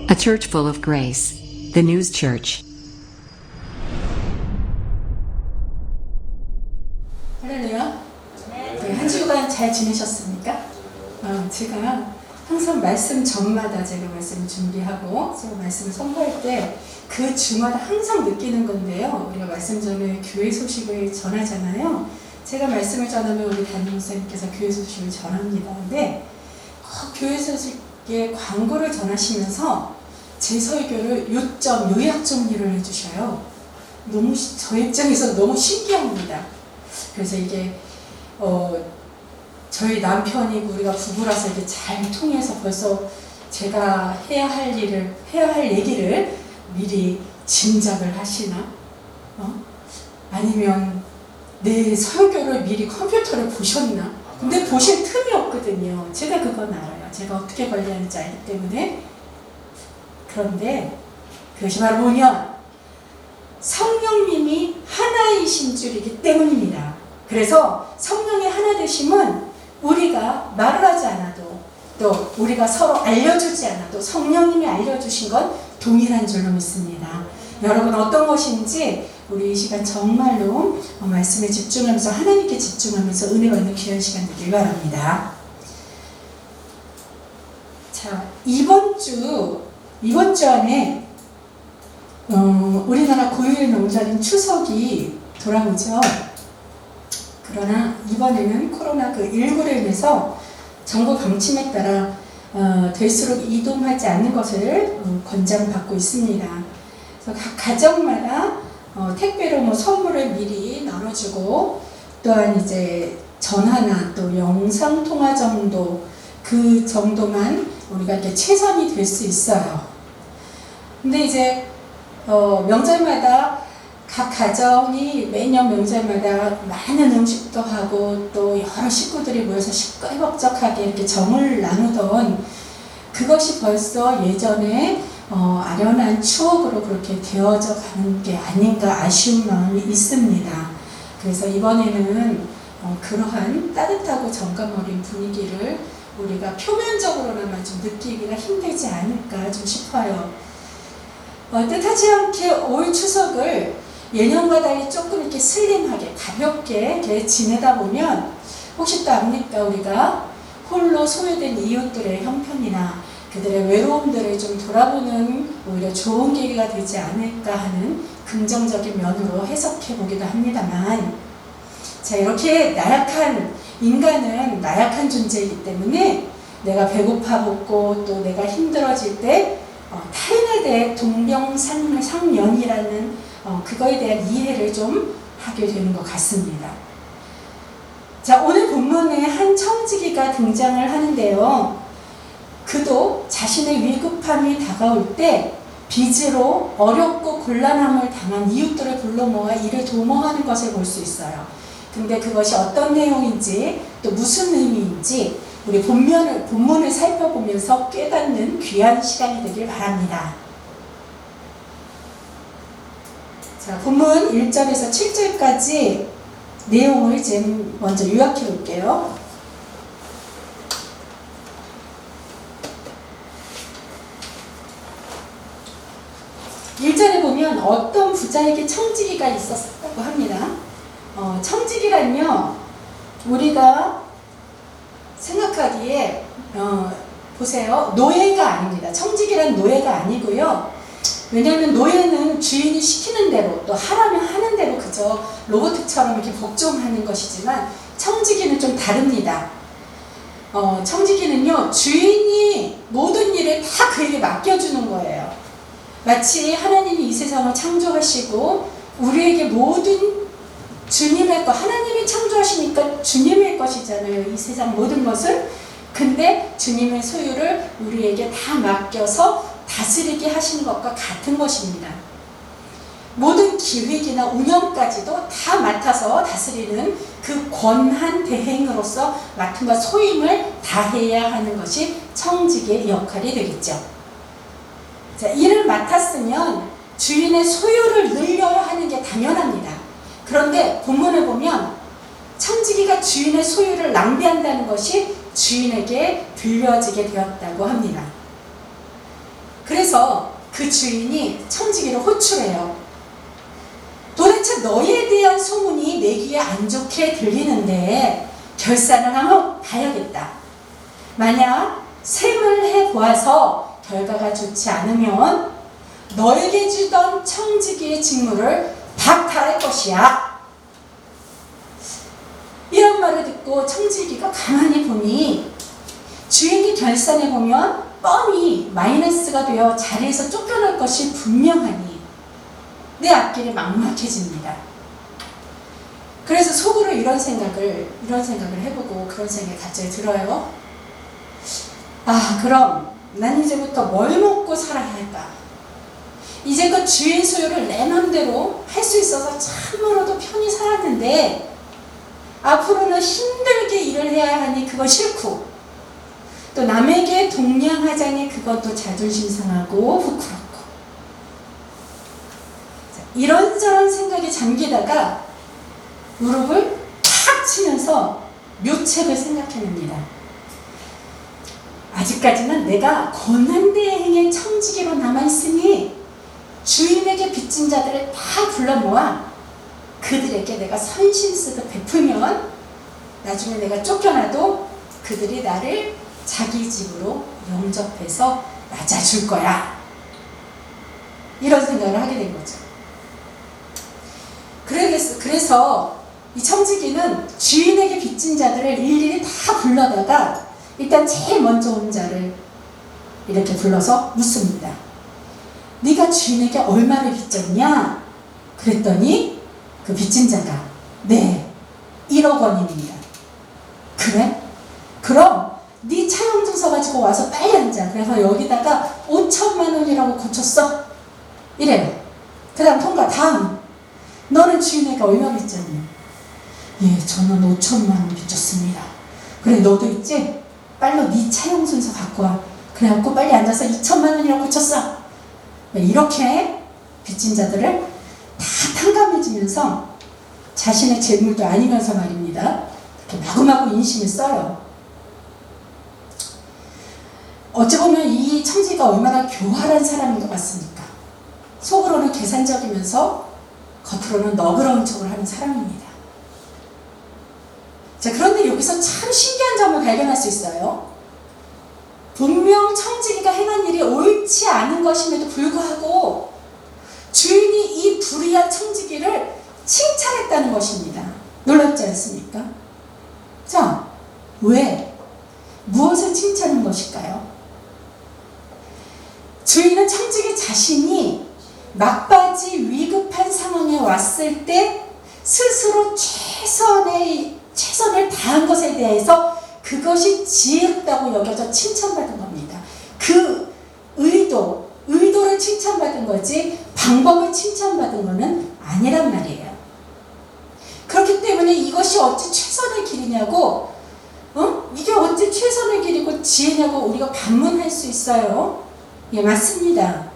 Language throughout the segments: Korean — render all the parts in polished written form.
A church full of grace. The News Church. 할렐루야. 네, 한 주간 잘 지내셨습니까? 제가 항상 말씀 전마다 제가 말씀을 준비하고 제가 말씀을 선포할 때 그 주마다 항상 느끼는 건데요. 우리가 말씀 전에 교회 소식을 전하잖아요. 제가 말씀을 전하면 우리 담임 목사님께서 교회 소식을 전합니다. 근데 교회 소식의 광고를 전하시면서 제 설교를 요약 정리를 해주셔요. 너무 저 입장에서 너무 신기합니다. 그래서 이게 저희 남편이고 우리가 부부라서 이게 잘 통해서 벌써 제가 해야 할 얘기를 미리 짐작을 하시나? 아니면 내 설교를 미리 컴퓨터를 보셨나? 근데 보실 틈이 없거든요. 제가 그건 알아요. 제가 어떻게 관리하는지 알기 때문에. 그런데 그것이 바로 뭐냐? 성령님이 하나이신 줄이기 때문입니다. 그래서 성령의 하나 되심은 우리가 말을 하지 않아도 또 우리가 서로 알려주지 않아도 성령님이 알려주신 건 동일한 줄로 믿습니다. 여러분 어떤 것인지 우리 이 시간 정말로 말씀에 집중하면서 하나님께 집중하면서 은혜 받는 귀한 시간 되길 바랍니다. 자, 이번 주 안에 우리나라 고유의 명절인 추석이 돌아오죠. 그러나 이번에는 코로나 19로 인해서 정부 방침에 따라 될수록 이동하지 않는 것을 권장받고 있습니다. 그래서 각 가정마다 택배로 선물을 미리 나눠주고 또한 이제 전화나 또 영상 통화 정도 그 정도만 우리가 이렇게 최선이 될 수 있어요. 근데 이제 명절마다 각 가정이 매년 명절마다 많은 음식도 하고 또 여러 식구들이 모여서 시끌벅적하게 이렇게 정을 나누던 그것이 벌써 예전에 아련한 추억으로 그렇게 되어져 가는 게 아닌가 아쉬운 마음이 있습니다. 그래서 이번에는 그러한 따뜻하고 정감 어린 분위기를 우리가 표면적으로나마 좀 느끼기가 힘들지 않을까 좀 싶어요. 뜻하지 않게 올 추석을 예년과 달리 조금 이렇게 슬림하게 가볍게 이렇게 지내다 보면 혹시 또 압니까? 우리가 홀로 소외된 이웃들의 형편이나 그들의 외로움들을 좀 돌아보는 오히려 좋은 계기가 되지 않을까 하는 긍정적인 면으로 해석해 보기도 합니다만, 자, 이렇게 나약한 인간은 나약한 존재이기 때문에 내가 배고파 붓고 또 내가 힘들어질 때 타인에 대해 동병상련이라는 그거에 대한 이해를 좀 하게 되는 것 같습니다. 자, 오늘 본문에 한 청지기가 등장을 하는데요. 그도 자신의 위급함이 다가올 때 빚으로 어렵고 곤란함을 당한 이웃들을 불러 모아 이를 도모하는 것을 볼 수 있어요. 근데 그것이 어떤 내용인지 또 무슨 의미인지 우리 본문을 살펴보면서 깨닫는 귀한 시간이 되길 바랍니다. 자, 본문 1절에서 7절까지 내용을 지금 먼저 요약해 볼게요. 1절에 보면 어떤 부자에게 청지기가 있었다고 합니다. 청지기란요, 우리가 생각하기에 보세요. 노예가 아닙니다. 청지기란 노예가 아니고요. 왜냐하면 노예는 주인이 시키는 대로 또 하라면 하는 대로 그저 로봇처럼 이렇게 복종하는 것이지만 청지기는 좀 다릅니다. 청지기는요, 주인이 모든 일을 다 그에게 맡겨주는 거예요. 마치 하나님이 이 세상을 창조하시고 우리에게 모든 주님의 것, 하나님이 창조하시니까 주님의 것이잖아요. 이 세상 모든 것을. 근데 주님의 소유를 우리에게 다 맡겨서 다스리게 하시는 것과 같은 것입니다. 모든 기획이나 운영까지도 다 맡아서 다스리는 그 권한 대행으로서 맡은 바 소임을 다해야 하는 것이 청지기의 역할이 되겠죠. 자, 일을 맡았으면 주인의 소유를 늘려야 하는 게 당연합니다. 그런데 본문을 보면 청지기가 주인의 소유를 낭비한다는 것이 주인에게 들려지게 되었다고 합니다. 그래서 그래서 그 주인이 청지기를 호출해요. 도대체 너에 대한 소문이 내 귀에 안 좋게 들리는데 결산을 한번 봐야겠다. 만약 셈을 해보아서 결과가 좋지 않으면 너에게 주던 청지기의 직무를 박탈할 것이야. 이런 말을 듣고 청지기가 가만히 보니 주인이 결산해보면 뻔히 마이너스가 되어 자리에서 쫓겨날 것이 분명하니 내 앞길이 막막해집니다. 그래서 속으로 이런 생각을 해보고 그런 생각이 갑자기 들어요. 아, 그럼 난 이제부터 뭘 먹고 살아야 할까? 이제껏 주인 소유를 내 맘대로 할 수 있어서 참으로도 편히 살았는데 앞으로는 힘들게 일을 해야 하니 그거 싫고 또 남에게 동냥하자니 그것도 자존심 상하고 부끄럽고 이런저런 생각에 잠기다가 무릎을 탁 치면서 묘책을 생각해냅니다. 아직까지는 내가 고난대행의 청지기로 남아있으니 주인에게 빚진 자들을 다 불러 모아 그들에게 내가 선신쓰듯 베풀면 나중에 내가 쫓겨나도 그들이 나를 자기 집으로 영접해서 맞아줄 거야. 이런 생각을 하게 된 거죠. 그래서 이 청지기는 주인에게 빚진 자들을 일일이 다 불러다가 일단 제일 먼저 온 자를 이렇게 불러서 묻습니다. 네가 주인에게 얼마를 빚졌냐? 그랬더니 그 빚진 자가 네, 1억 원입니다. 그래? 그럼 네 차용증서 가지고 와서 빨리 앉아. 그래서 여기다가 5천만 원이라고 고쳤어. 이래요. 그 다음 통과. 다음. 너는 주인에게 얼마 빚졌니? 예, 저는 5천만 원 빚졌습니다. 그래, 너도 있지? 빨리 네 차용증서 갖고 와. 그래갖고 빨리 앉아서 2천만 원이라고 고쳤어. 이렇게 빚진 자들을 다 탕감해주면서 자신의 재물도 아니면서 말입니다. 이렇게 마구마구 인심을 써요. 어찌 보면 이 청지가 얼마나 교활한 사람인 것 같습니까? 속으로는 계산적이면서 겉으로는 너그러운 척을 하는 사람입니다. 자, 그런데 여기서 참 신기한 점을 발견할 수 있어요. 분명 청지기가 행한 일이 옳지 않은 것임에도 불구하고 주인이 이 불의한 청지기를 칭찬했다는 것입니다. 놀랍지 않습니까? 자, 왜? 무엇을 칭찬한 것일까요? 주인은 청지기 자신이 막바지 위급한 상황에 왔을 때 스스로 최선을 다한 것에 대해서 그것이 지혜롭다고 여겨져 칭찬받은 겁니다. 그 의도를 칭찬받은 거지 방법을 칭찬받은 것은 아니란 말이에요. 그렇기 때문에 이것이 어찌 최선의 길이냐고, 이게 어찌 최선의 길이고 지혜냐고 우리가 반문할 수 있어요. 예, 맞습니다.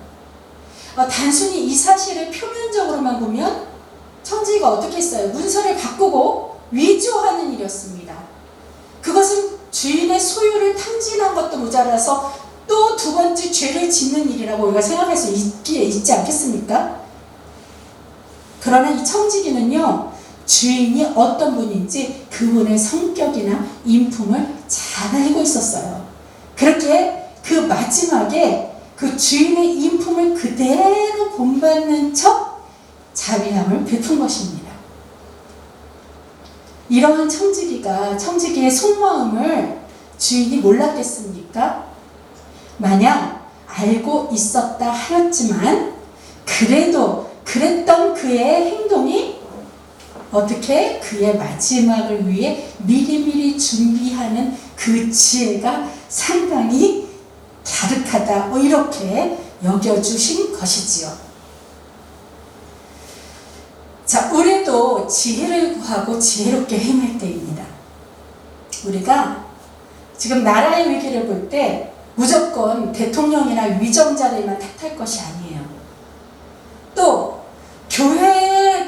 단순히 이 사실을 표면적으로만 보면 청지기가 어떻게 했어요? 문서를 바꾸고 위조하는 일이었습니다. 그것은 주인의 소유를 탕진한 것도 모자라서 또 두 번째 죄를 짓는 일이라고 우리가 생각할 수 있지 않겠습니까? 그러나 이 청지기는요, 주인이 어떤 분인지 그분의 성격이나 인품을 잘 알고 있었어요. 그렇게 그 마지막에 그 주인의 인품을 그대로 본받는 척 자비함을 베푼 것입니다. 이러한 청지기의 속마음을 주인이 몰랐겠습니까? 만약 알고 있었다 하였지만 그래도 그랬던 그의 행동이 어떻게 그의 마지막을 위해 미리미리 준비하는 그 지혜가 상당히 갸륵하다, 이렇게 여겨주신 것이지요. 자, 우리도 지혜를 구하고 지혜롭게 행할 때입니다. 우리가 지금 나라의 위기를 볼 때 무조건 대통령이나 위정자들만 탓할 것이 아니에요. 또 교회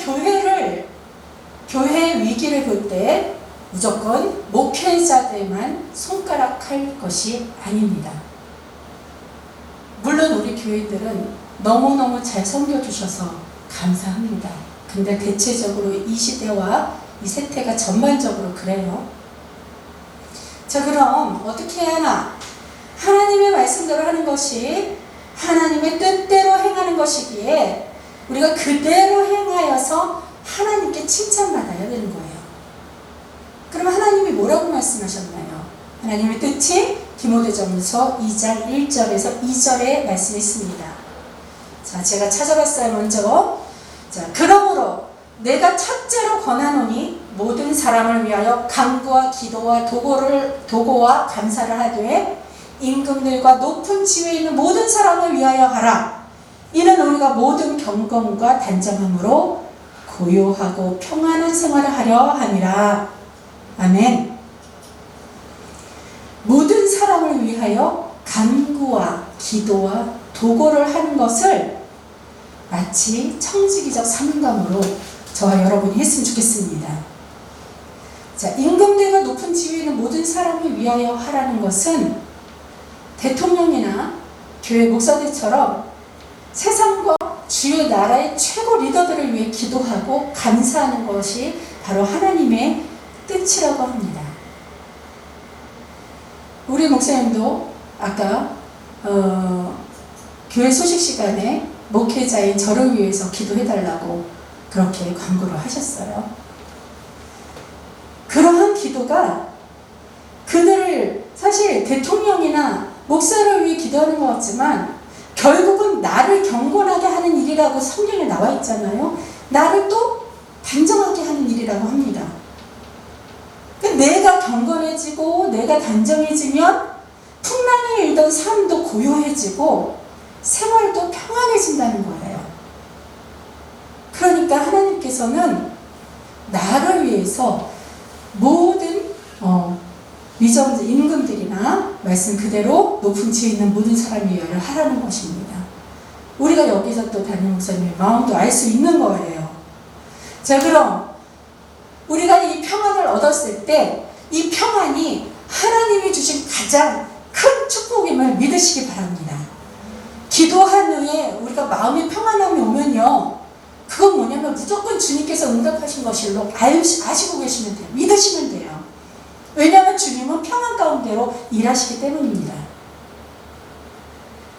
위기를 볼 때 무조건 목회자들만 손가락할 것이 아닙니다. 물론 우리 교회들은 너무너무 잘 섬겨주셔서 감사합니다. 근데 대체적으로 이 시대와 이 세태가 전반적으로 그래요. 자, 그럼 어떻게 해야 하나? 하나님의 말씀대로 하는 것이 하나님의 뜻대로 행하는 것이기에 우리가 그대로 행하여서 하나님께 칭찬받아야 되는 거예요. 그럼 하나님이 뭐라고 말씀하셨나요? 하나님의 뜻이 디모데전서 2장 1절에서 2절에 말씀이 있습니다. 자, 제가 찾아봤어요. 먼저. 자, 그러므로 내가 첫째로 권하노니 모든 사람을 위하여 간구와 기도와 도고와 감사를 하되 임금들과 높은 지위에 있는 모든 사람을 위하여 하라. 이는 우리가 모든 경건과 단정함으로 고요하고 평안한 생활을 하려 함이라. 아멘. 모든 사람을 위하여 간구와 기도와 도고를 하는 것을 마치 청지기적 사명감으로 저와 여러분이 했으면 좋겠습니다. 자, 임금들과 높은 지위에 있는 모든 사람을 위하여 하라는 것은 대통령이나 교회 목사들처럼 세상과 주요 나라의 최고 리더들을 위해 기도하고 감사하는 것이 바로 하나님의 뜻이라고 합니다. 우리 목사님도 아까 교회 소식 시간에 목회자인 저를 위해서 기도해달라고 그렇게 광고를 하셨어요. 그러한 기도가 그들을 사실 대통령이나 목사를 위해 기도하는 것 같지만 결국은 나를 경건하게 하는 일이라고 성경에 나와 있잖아요. 나를 또 단정하게 하는 일이라고 합니다. 내가 경건해지고 내가 단정해지면 풍랑에 일던 삶도 고요해지고 생활도 평안해진다는 거예요. 그러니까 하나님께서는 나를 위해서 모든 위정자 임금들이나 말씀 그대로 높은 지위에 있는 모든 사람을 위하여 하라는 것입니다. 우리가 여기서 또 담임 목사님의 마음도 알 수 있는 거예요. 자, 그럼 우리가 이 평안을 얻었을 때 이 평안이 하나님이 주신 가장 큰 축복임을 믿으시기 바랍니다. 기도한 후에 우리가 마음의 평안함이 오면요, 그건 뭐냐면 무조건 주님께서 응답하신 것일로 아시고 계시면 돼요. 믿으시면 돼요. 왜냐하면 주님은 평안 가운데로 일하시기 때문입니다.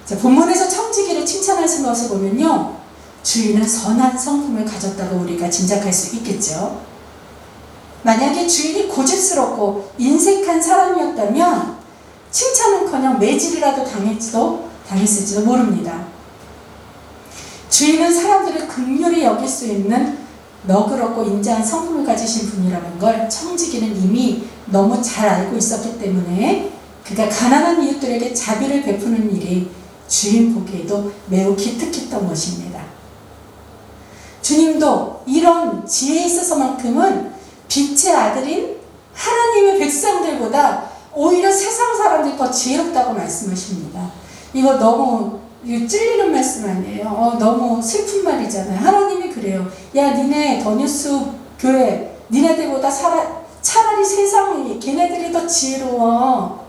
자, 본문에서 청지기를 칭찬하신 것을 보면요, 주인은 선한 성품을 가졌다고 우리가 짐작할 수 있겠죠. 만약에 주인이 고집스럽고 인색한 사람이었다면 칭찬은커녕 매질이라도 당했을지도 모릅니다. 주인은 사람들을 긍휼히 여길 수 있는 너그럽고 인자한 성품을 가지신 분이라는 걸 청지기는 이미 너무 잘 알고 있었기 때문에 그가 가난한 이웃들에게 자비를 베푸는 일이 주인 보기에도 매우 기특했던 것입니다. 주님도 이런 지혜에 있어서만큼은 빛의 아들인 하나님의 백성들보다 오히려 세상 사람들이 더 지혜롭다고 말씀하십니다. 이거 너무 찔리는 말씀 아니에요. 너무 슬픈 말이잖아요. 하나님이 그래요. 야, 니네 더뉴스 교회 니네들보다 차라리 세상이 걔네들이 더 지혜로워.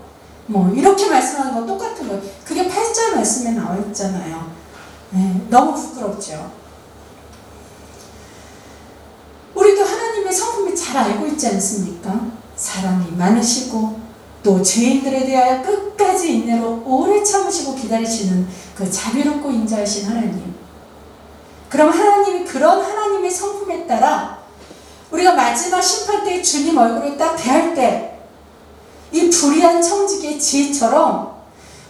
뭐 이렇게 말씀하는 건 똑같은 거예요. 그게 8절 말씀에 나와 있잖아요. 네, 너무 부끄럽죠. 우리도 하나님의 성품을 잘 알고 있지 않습니까? 사랑이 많으시고 또 죄인들에 대하여 끝까지 인내로 오래 참으시고 기다리시는 그 자비롭고 인자하신 하나님. 그럼 하나님이 그런 하나님의 성품에 따라 우리가 마지막 심판 때 주님 얼굴을 딱 대할 때 이 불의한 청지기의 지혜처럼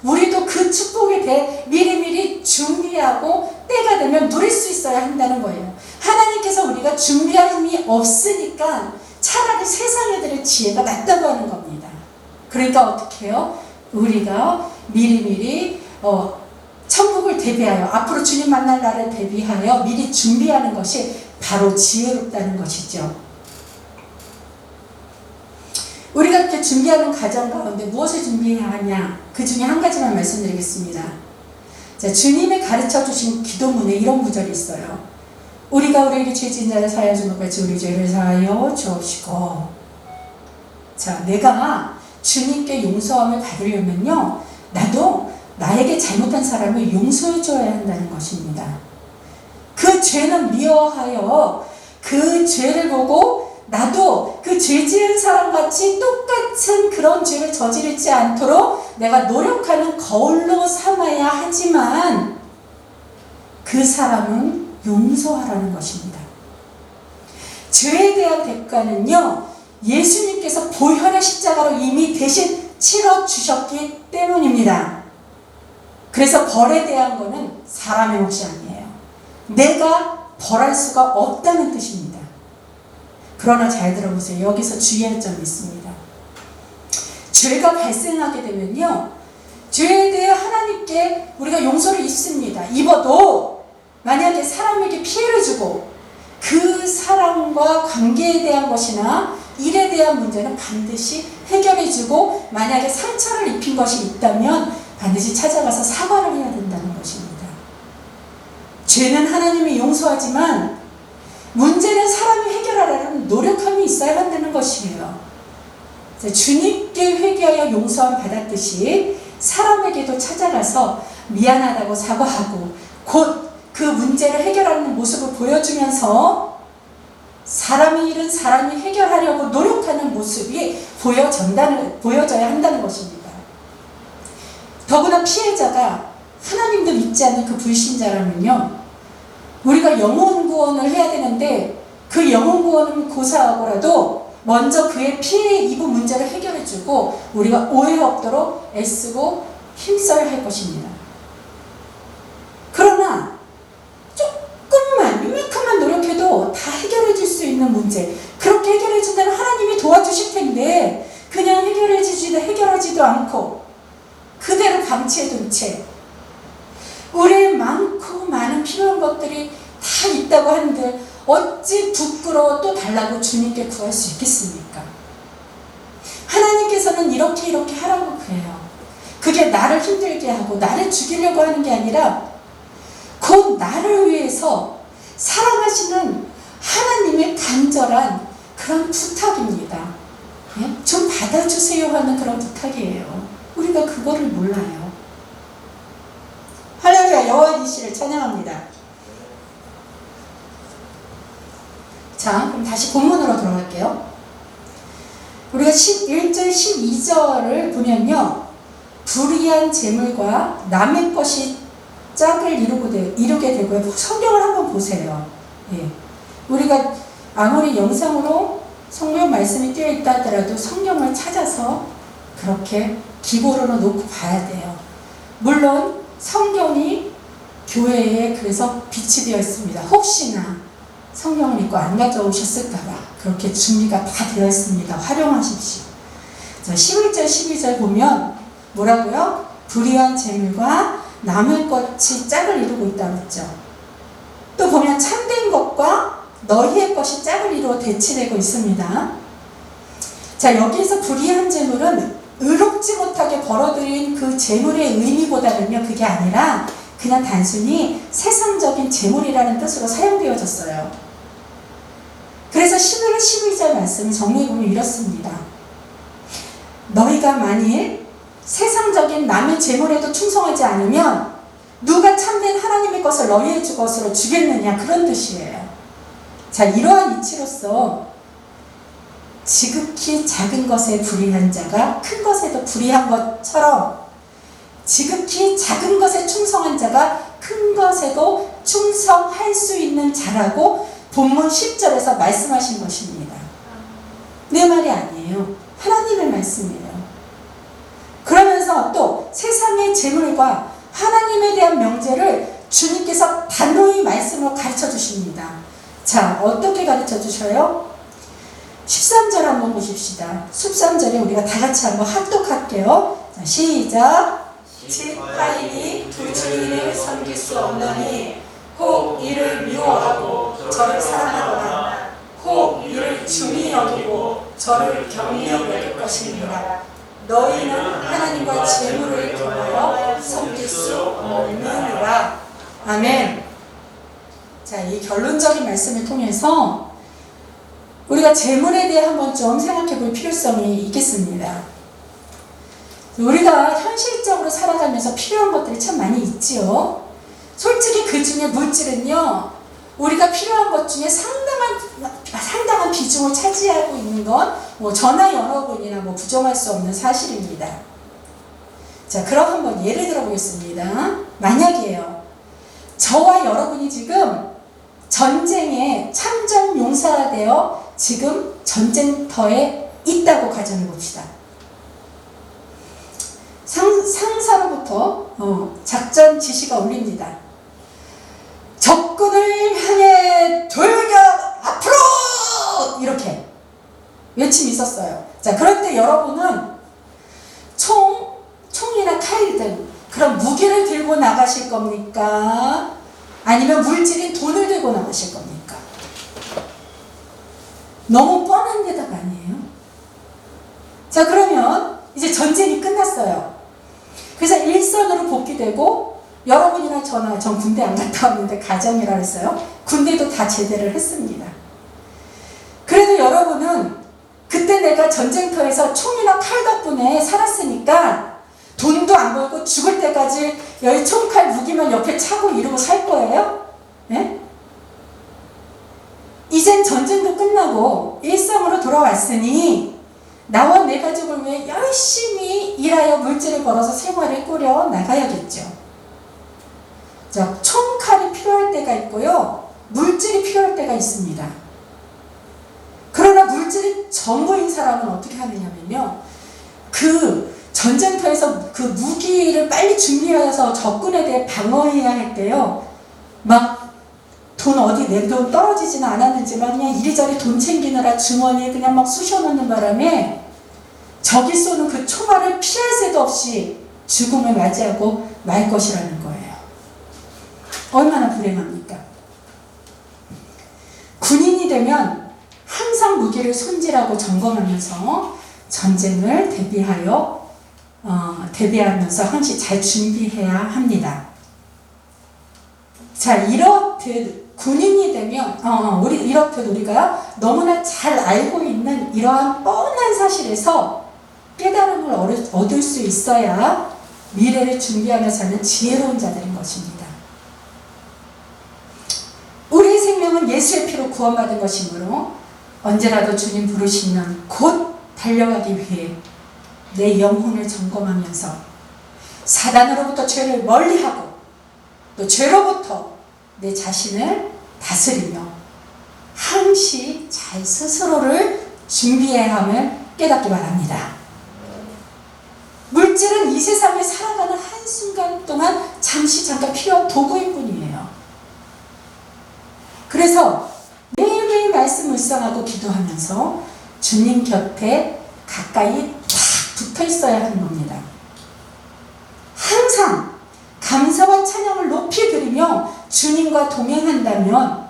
우리도 그 축복에 대해 미리미리 준비하고 때가 되면 누릴 수 있어야 한다는 거예요. 하나님께서 우리가 준비함이 없으니까 차라리 세상 애들의 지혜가 낫다고 하는 겁니다. 그러니까 어떻게 해요? 우리가 미리미리 천국을 대비하여 앞으로 주님 만날 날을 대비하여 미리 준비하는 것이 바로 지혜롭다는 것이죠. 우리가 이렇게 준비하는 과정 가운데 무엇을 준비해야 하냐? 그 중에 한 가지만 말씀드리겠습니다. 자, 주님이 가르쳐 주신 기도문에 이런 구절이 있어요. 우리가 우리에게 죄진 자를 사하여 준 것 같이 우리 죄를 사하여 주옵시고. 자, 내가 주님께 용서함을 받으려면요, 나도 나에게 잘못한 사람을 용서해줘야 한다는 것입니다. 그 죄는 미워하여 그 죄를 보고 나도 그 죄 지은 사람같이 똑같은 그런 죄를 저지르지 않도록 내가 노력하는 거울로 삼아야 하지만 그 사람은 용서하라는 것입니다. 죄에 대한 대가는요, 예수님께서 보혈의 십자가로 이미 대신 치러주셨기 때문입니다. 그래서 벌에 대한 거는 사람의 몫이 아니에요. 내가 벌할 수가 없다는 뜻입니다. 그러나 잘 들어보세요. 여기서 주의할 점이 있습니다. 죄가 발생하게 되면요, 죄에 대해 하나님께 우리가 용서를 입어도 만약에 사람에게 피해를 주고 그 사람과 관계에 대한 것이나 일에 대한 문제는 반드시 해결해주고, 만약에 상처를 입힌 것이 있다면 반드시 찾아가서 사과를 해야 된다는 것입니다. 죄는 하나님이 용서하지만 문제는 사람이 해결하려는 노력함이 있어야 한다는 것이에요. 주님께 회개하여 용서함 받았듯이 사람에게도 찾아가서 미안하다고 사과하고 곧 그 문제를 해결하는 모습을 보여주면서 사람이 일은 사람이 해결하려고 노력하는 모습이 보여져야 한다는 것입니다. 더구나 피해자가 하나님도 믿지 않는 그 불신자라면요, 우리가 영혼 구원을 해야 되는데 그 영혼 구원은 고사하고라도 먼저 그의 피해 입은 문제를 해결해주고 우리가 오해 없도록 애쓰고 힘써야 할 것입니다. 그러나 조금만 이만큼만 노력해도 다 해결해줄 수 있는 문제, 그렇게 해결해준다면 하나님이 도와주실 텐데 그냥 해결하지도 않고 그대로 방치해둔 채 우리의 많고 많은 필요한 것들이 다 있다고 하는데 어찌 부끄러워 또 달라고 주님께 구할 수 있겠습니까? 하나님께서는 이렇게 하라고 그래요. 그게 나를 힘들게 하고 나를 죽이려고 하는 게 아니라 곧 나를 위해서 사랑하시는 하나님의 간절한 그런 부탁입니다. 좀 받아주세요 하는 그런 부탁이에요. 우리가 그거를 몰라요. 할렐루야, 여호와 니시를 찬양합니다. 자, 그럼 다시 본문으로 돌아갈게요. 우리가 1절, 12절을 보면요, 불의한 재물과 남의 것이 짝을 이루게 되고요. 성경을 한번 보세요. 예. 우리가 아무리 영상으로 성경 말씀이 띄어 있다 하더라도 성경을 찾아서 그렇게 기본으로 놓고 봐야 돼요. 물론 성경이 교회에 그래서 빛이 되어 있습니다. 혹시나 성경을 읽고 안 가져오셨을까봐 그렇게 준비가 다 되어 있습니다. 활용하십시오. 자, 11절, 12절 보면 뭐라고요? 불의한 재물과 남의 것이 짝을 이루고 있다고 했죠. 또 보면 참된 것과 너희의 것이 짝을 이루어 대치되고 있습니다. 자, 여기에서 불의한 재물은 의롭지 못하게 벌어들인 그 재물의 의미보다는요, 그게 아니라 그냥 단순히 세상적인 재물이라는 뜻으로 사용되어졌어요. 그래서 11월 12절 말씀을 정리해보면 이렇습니다. 너희가 만일 세상적인 남의 재물에도 충성하지 않으면 누가 참된 하나님의 것을 너희의 것으로 주겠느냐, 그런 뜻이에요. 자, 이러한 이치로서 지극히 작은 것에 불의한 자가 큰 것에도 불의한 것처럼 지극히 작은 것에 충성한 자가 큰 것에도 충성할 수 있는 자라고 본문 10절에서 말씀하신 것입니다. 내 말이 아니에요. 하나님의 말씀이에요. 그러면서 또 세상의 재물과 하나님에 대한 명제를 주님께서 단호히 말씀으로 가르쳐 주십니다. 자, 어떻게 가르쳐 주셔요? 13절 한번 보십시다. 13절에 우리가 다 같이 한번 합독할게요. 자, 시작. 집 하인이 두 주인을 섬길 수 없느니 혹 이를 미워하고 저를 사랑하거나 혹 이를 중히 여기고 저를 경히 여길 것입니다. 너희는 하나님과 재물을 겸하여 섬길 수 없느니라. 아멘. 자, 이 결론적인 말씀을 통해서 우리가 재물에 대해 한번 좀 생각해 볼 필요성이 있겠습니다. 우리가 현실적으로 살아가면서 필요한 것들이 참 많이 있지요. 솔직히 그 중에 물질은요, 우리가 필요한 것 중에 상당한 비중을 차지하고 있는 건 저나 여러분이나 부정할 수 없는 사실입니다. 자, 그럼 한번 예를 들어 보겠습니다. 만약에요, 저와 여러분이 지금 전쟁에 참전 용사가 되어 지금 전쟁터에 있다고 가정해 봅시다. 상사로부터 작전 지시가 울립니다. 적군을 향해 돌격 앞으로! 이렇게 외침이 있었어요. 자, 그럴 때 여러분은 총이나 칼 등 그런 무기를 들고 나가실 겁니까? 아니면 물질인 돈을 들고 나가실 겁니까? 너무 뻔한 대답 아니에요? 자, 그러면 이제 전쟁이 끝났어요. 그래서 일선으로 복귀되고 여러분이나 저나, 전 군대 안 갔다 왔는데 가정이라 했어요. 군대도 다 제대를 했습니다. 그래도 여러분은 그때 내가 전쟁터에서 총이나 칼 덕분에 살았으니까 돈도 안 벌고 죽을 때까지 여기 총칼 무기만 옆에 차고 이러고 살 거예요? 네? 이젠 전쟁도 끝나고 일상으로 돌아왔으니 나와 내 가족을 위해 열심히 일하여 물질을 벌어서 생활을 꾸려 나가야겠죠. 자, 총칼이 필요할 때가 있고요, 물질이 필요할 때가 있습니다. 그러나 물질이 전부인 사람은 어떻게 하느냐면요, 그 전쟁터에서 그 무기를 빨리 준비해서 적군에 대해 방어해야 할 때요, 막 돈 어디 내 돈 떨어지지는 않았는지만 그냥 이리저리 돈 챙기느라 주머니에 그냥 막 쑤셔넣는 바람에 적이 쏘는 그 총알을 피할 새도 없이 죽음을 맞이하고 말 것이라는 거예요. 얼마나 불행합니까? 군인이 되면 항상 무기를 손질하고 점검하면서 전쟁을 대비하면서 항시 잘 준비해야 합니다. 자, 이렇듯 군인이 되면 이렇듯 우리가 너무나 잘 알고 있는 이러한 뻔한 사실에서 깨달음을 얻을 수 있어야 미래를 준비하며 사는 지혜로운 자들인 것입니다. 우리의 생명은 예수의 피로 구원받은 것이므로 언제라도 주님 부르시면 곧 달려가기 위해 내 영혼을 점검하면서 사단으로부터 죄를 멀리하고 또 죄로부터 내 자신을 다스리며 항시 잘 스스로를 준비해야 함을 깨닫기 바랍니다. 물질은 이 세상에 살아가는 한순간 동안 잠깐 필요한 도구일 뿐이에요. 그래서 매일매일 말씀 묵상하고 기도하면서 주님 곁에 가까이 탁 붙어 있어야 하는 겁니다. 항상 감사와 찬양을 높이 드리며 주님과 동행한다면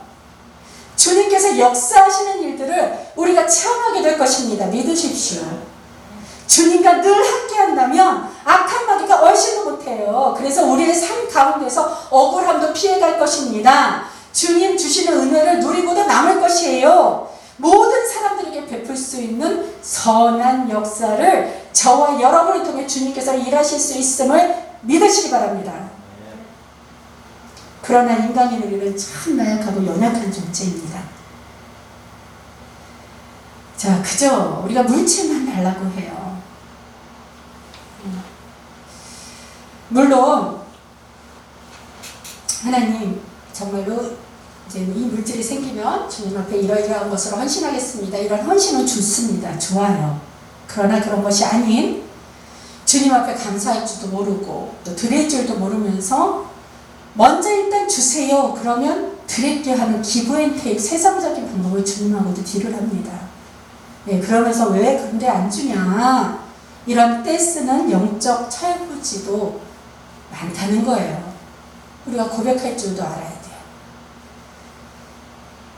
주님께서 역사하시는 일들을 우리가 체험하게 될 것입니다. 믿으십시오. 주님과 늘 함께 한다면 악한 마귀가 얼씬도 못해요. 그래서 우리의 삶 가운데서 억울함도 피해갈 것입니다. 주님 주시는 은혜를 누리고도 남을 것이에요. 모든 사람들에게 베풀 수 있는 선한 역사를 저와 여러분을 통해 주님께서 일하실 수 있음을 믿으시기 바랍니다. 그러나 인간인 우리는 참 나약하고 연약한 존재입니다. 자, 그저 우리가 물질만 달라고 해요. 물론 하나님 정말로 이제 이 물질이 생기면 주님 앞에 이러이러한 것으로 헌신하겠습니다. 이런 헌신은 좋습니다. 좋아요. 그러나 그런 것이 아닌 주님 앞에 감사할 줄도 모르고 또 드릴 줄도 모르면서 먼저 일단 주세요. 그러면 드릴게 하는 기브앤테이크 세상적인 방법을 주님하고도 딜을 합니다. 네, 그러면서 왜 근데 안 주냐, 이런 떼쓰는 영적 철부지도 많다는 거예요. 우리가 고백할 줄도 알아야 돼요.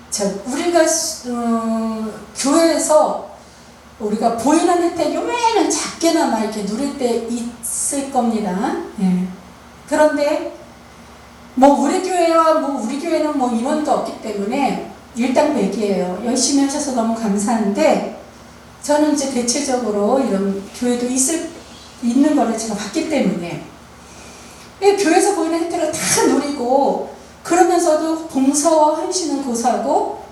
자, 우리가 교회에서 우리가 보이는 혜택 요매는 작게나마 이렇게 누릴 때 있을 겁니다. 예. 그런데 우리 교회는 인원도 없기 때문에 일당백이에요. 열심히 하셔서 너무 감사한데 저는 이제 대체적으로 이런 교회도 있을 있는 거를 제가 봤기 때문에 교회에서 보이는 혜택을 다 누리고 그러면서도 봉사와 헌신은 고사하고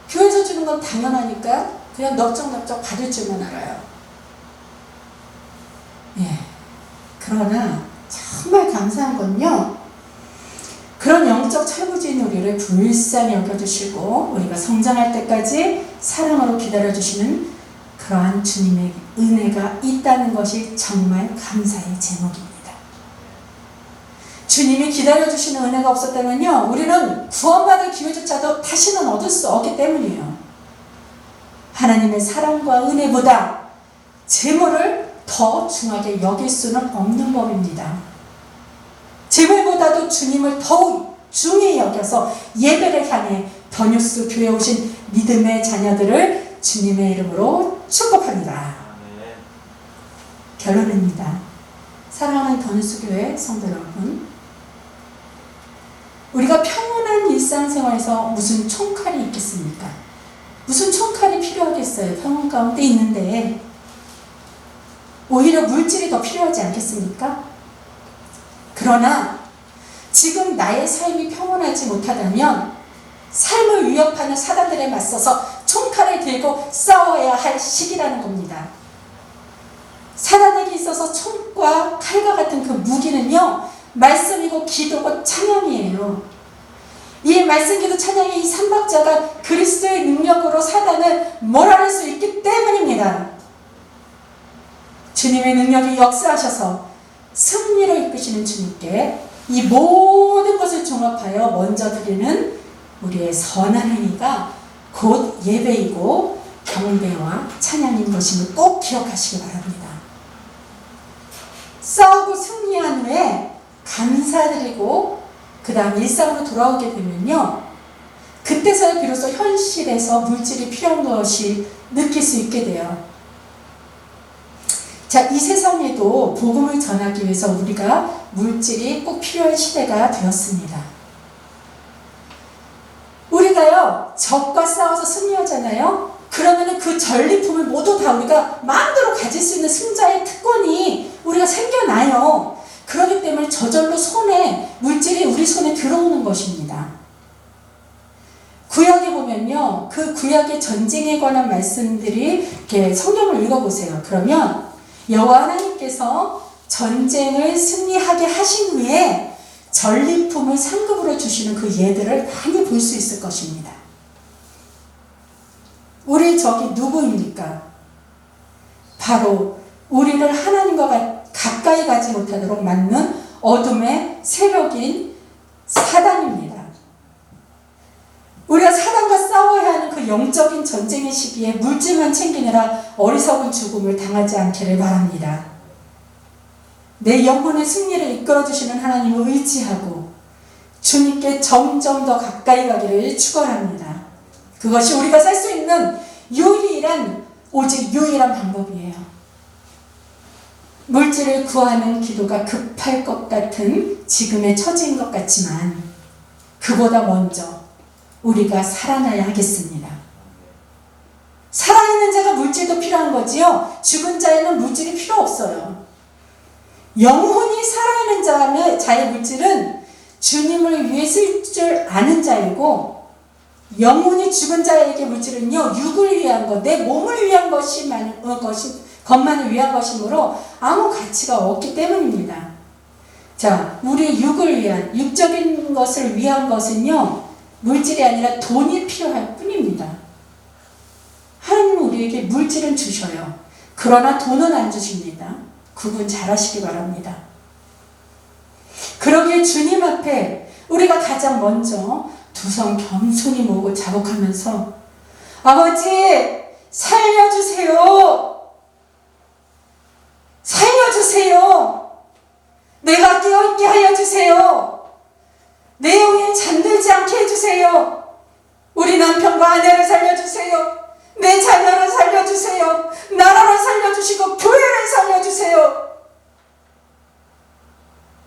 교회에서 주는 건 당연하니까 그냥 넓적넓적 받을 줄만 알아요. 예. 그러나 정말 감사한 건요. 그런 영적 철부지인 우리를 불쌍히 여겨주시고 우리가 성장할 때까지 사랑으로 기다려주시는 그러한 주님의 은혜가 있다는 것이 정말 감사의 제목입니다. 주님이 기다려주시는 은혜가 없었다면요, 우리는 구원받을 기회조차도 다시는 얻을 수 없기 때문이에요. 하나님의 사랑과 은혜보다 재물을 더 중하게 여길 수는 없는 법입니다. 재물보다도 주님을 더욱 중히 여겨서 예배를 향해 더뉴스 교회에 오신 믿음의 자녀들을 주님의 이름으로 축복합니다. 결론입니다. 사랑하는 더뉴스 교회 성도 여러분, 우리가 평온한 일상생활에서 무슨 총칼이 있겠습니까? 무슨 총칼이 필요하겠어요? 평온 가운데 있는데 오히려 물질이 더 필요하지 않겠습니까? 그러나 지금 나의 삶이 평온하지 못하다면 삶을 위협하는 사단들에 맞서서 총칼을 들고 싸워야 할 시기라는 겁니다. 사단에게 있어서 총과 칼과 같은 그 무기는요, 말씀이고 기도고 찬양이에요. 이 말씀, 기도, 찬양의 이 삼박자가 그리스도의 능력으로 사단을 몰아낼 수 있기 때문입니다. 주님의 능력이 역사하셔서 승리로 이끄시는 주님께 이 모든 것을 종합하여 먼저 드리는 우리의 선한 행위가 곧 예배이고 경배와 찬양인 것임을 꼭 기억하시기 바랍니다. 싸우고 승리한 후에 감사드리고 그 다음 일상으로 돌아오게 되면요, 그때서야 비로소 현실에서 물질이 필요한 것이 느낄 수 있게 돼요. 자, 이 세상에도 복음을 전하기 위해서 우리가 물질이 꼭 필요한 시대가 되었습니다. 우리가요, 적과 싸워서 승리하잖아요. 그러면은 그 전리품을 모두 다 우리가 마음대로 가질 수 있는 승자의 특권이 우리가 생겨나요. 그렇기 때문에 저절로 물질이 우리 손에 들어오는 것입니다. 구약에 보면요, 그 구약의 전쟁에 관한 말씀들이 이렇게 성경을 읽어보세요. 그러면 여호와 하나님께서 전쟁을 승리하게 하신 후에 전리품을 상급으로 주시는 그 예들을 많이 볼 수 있을 것입니다. 우리 적이 누구입니까? 바로 우리를 하나님과 가까이 가지 못하도록 막는 어둠의 세력인 사단입니다. 우리가 사단과 싸워야 하는 그 영적인 전쟁의 시기에 물질만 챙기느라 어리석은 죽음을 당하지 않기를 바랍니다. 내 영혼의 승리를 이끌어주시는 하나님을 의지하고 주님께 점점 더 가까이 가기를 축원합니다. 그것이 우리가 살 수 있는 오직 유일한 방법이에요. 물질을 구하는 기도가 급할 것 같은 지금의 처지인 것 같지만 그보다 먼저 우리가 살아나야 하겠습니다. 살아있는 자가 물질도 필요한 거지요. 죽은 자에는 물질이 필요 없어요. 영혼이 살아있는 자의 물질은 주님을 위해 쓸 줄 아는 자이고, 영혼이 죽은 자에게 물질은요, 육을 위한 것, 내 몸을 위한 것만을 위한 것이므로 아무 가치가 없기 때문입니다. 자, 우리 육을 위한, 육적인 것을 위한 것은요, 물질이 아니라 돈이 필요할 뿐입니다. 하나님은 우리에게 물질은 주셔요. 그러나 돈은 안 주십니다. 구분 잘 하시기 바랍니다. 그러기에 주님 앞에 우리가 가장 먼저 두 손 겸손히 모으고 자복하면서 아버지 살려주세요. 살려주세요. 내가 깨어있게 하여 주세요. 내 영에 잠들지 않게 해주세요. 우리 남편과 아내를 살려주세요. 내 자녀를 살려주세요. 나라를 살려주시고 교회를 살려주세요.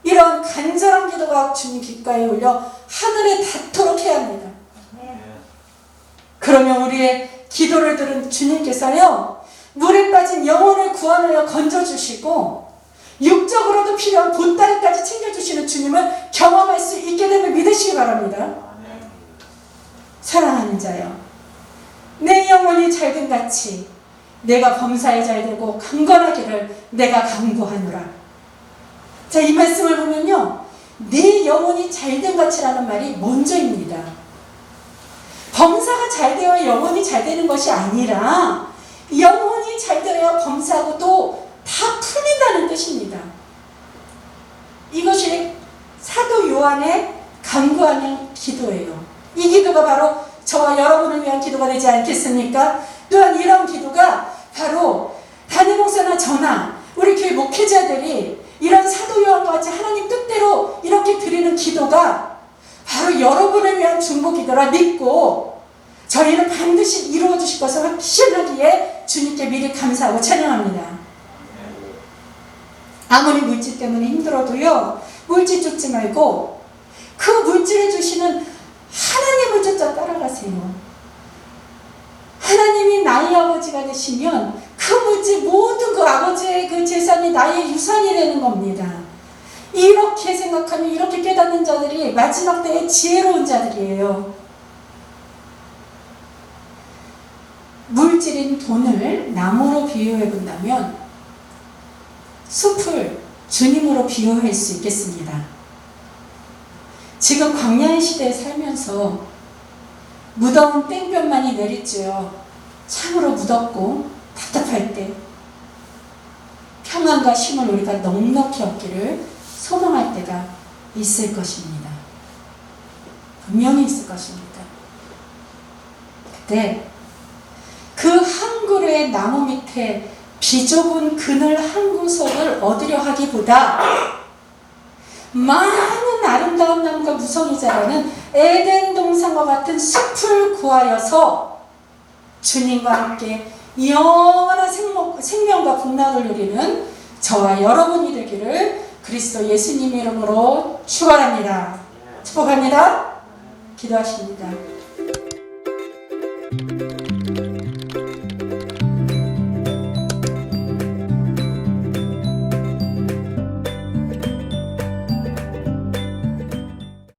이런 간절한 기도가 주님 귓가에 올려 하늘에 닿도록 해야 합니다. 그러면 우리의 기도를 들은 주님께서요, 물에 빠진 영혼을 구원하여 건져주시고 육적으로도 필요한 보따리까지 챙겨주시는 주님을 경험할 수 있게 되면 믿으시기 바랍니다. 사랑하는 자여, 내 영혼이 잘된 같이 내가 범사에 잘되고 강건하기를 내가 강구하노라. 자, 이 말씀을 보면요, 내 영혼이 잘된 같이라는 말이 먼저입니다. 범사가 잘 되어야 영혼이 잘 되는 것이 아니라 영혼이 잘 되어야 범사하고 또 다 풀린다는 뜻입니다. 이것이 사도 요한의 간구하는 기도예요. 이 기도가 바로 저와 여러분을 위한 기도가 되지 않겠습니까? 또한 이런 기도가 바로 단임목사나 저나 우리 교회 목회자들이 이런 사도 요한과 같이 하나님 뜻대로 이렇게 드리는 기도가 바로 여러분을 위한 중보 기도라 믿고 저희는 반드시 이루어 주실 것을 확신하기에 주님께 미리 감사하고 찬양합니다. 아무리 물질 때문에 힘들어도요, 물질 쫓지 말고 그 물질을 주시는 하나님을 쫓아 따라가세요. 하나님이 나의 아버지가 되시면 그 물질 모든 그 아버지의 그 재산이 나의 유산이 되는 겁니다. 이렇게 생각하면, 이렇게 깨닫는 자들이 마지막 때에 지혜로운 자들이에요. 물질인 돈을 나무로 비유해 본다면 숲을 주님으로 비유할 수 있겠습니다. 지금 광야의 시대에 살면서 무더운 땡볕만이 내리쬐어 참으로 무덥고 답답할 때 평안과 쉼을 우리가 넉넉히 얻기를 소망할 때가 있을 것입니다. 분명히 있을 것입니다. 그때 그 한 그루의 나무 밑에 비좁은 그늘 한 구석을 얻으려 하기보다 많은 아름다운 나무가 무성히 자라는 에덴 동산과 같은 숲을 구하여서 주님과 함께 영원한 생명과 복락을 누리는 저와 여러분이 되기를 그리스도 예수님의 이름으로 축원합니다. 축복합니다. 기도하십니다.